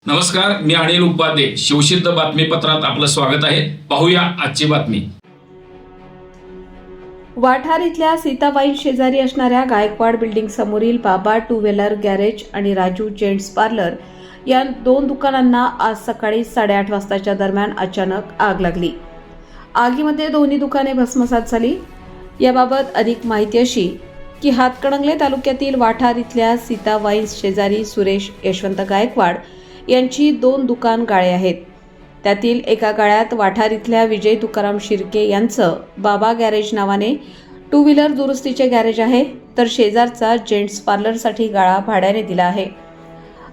नमस्कार, मी अनिल उपाध्ये. शिवसिद्ध बातमीपत्रात आपलं स्वागत आहे. पाहूया आजची बातमी. वाठार इथल्या सीताबाई शेजारी असणाऱ्या गायकवाड बिल्डिंग समोरील बाबा टू व्हीलर गॅरेज आणि राजू जेंट्स पार्लर या 2 दुकानांना आज सकाळी 8:30 वाजताच्या दरम्यान अचानक आग लागली. आगीमध्ये दोन्ही दुकाने भस्मसात झाली. याबाबत अधिक माहिती अशी की हातकणंगले तालुक्यातील वाठार इथल्या सीताबाई शेजारी सुरेश यशवंत गायकवाड यांची 2 दुकान गाळे आहेत. त्यातील एका गाळ्यात वाठार इथल्या विजय तुकाराम शिर्के यांचं बाबा गॅरेज नावाने 2 व्हीलर दुरुस्तीचे गॅरेज आहे, तर शेजारचा जेंट्स पार्लरसाठी गाळा भाड्याने दिला आहे.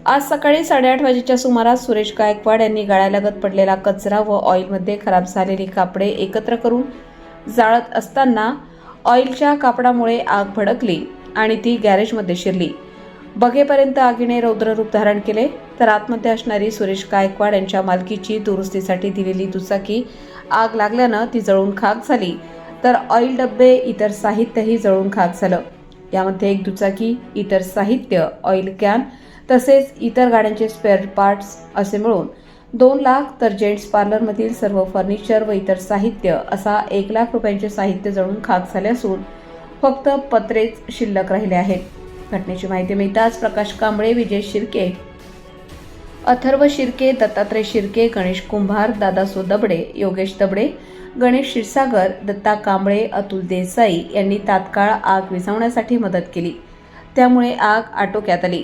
आज सकाळी 8:30 वाजेच्या सुमारास सुरेश गायकवाड यांनी गाळ्यालगत पडलेला कचरा व ऑइलमध्ये खराब झालेली कापडे एकत्र करून जाळत असताना ऑइलच्या कापडामुळे आग भडकली आणि ती गॅरेजमध्ये शिरली. बघेपर्यंत आगीने रौद्ररूप धारण केले, तर आतमध्ये असणारी सुरेश गायकवाड यांच्या मालकीची दुरुस्तीसाठी दिलेली दुचाकी आग लागल्यानं ती जळून खाक झाली, तर ऑइल डब्बे इतर साहित्यही जळून खाक झालं. यामध्ये एक दुचाकी, इतर साहित्य, ऑइल कॅन तसेच इतर गाड्यांचे स्पेअर पार्ट्स असे मिळून 2 लाख, तर जेंट्स पार्लरमधील सर्व फर्निचर व इतर साहित्य असा 1 लाख रुपयांचे साहित्य जळून खाक झाले असून फक्त पत्रेच शिल्लक राहिले आहेत. घटनेची माहिती मिळताच प्रकाश कांबळे, विजय शिर्के, अथर्व शिर्के, दत्तात्रय शिर्के, गणेश कुंभार, दादासो दबडे, योगेश दबडे, गणेश क्षीरसागर, दत्ता कांबळे, अतुल देसाई यांनी तात्काळ आग विझवण्यासाठी मदत केली. त्यामुळे आग आटोक्यात आली.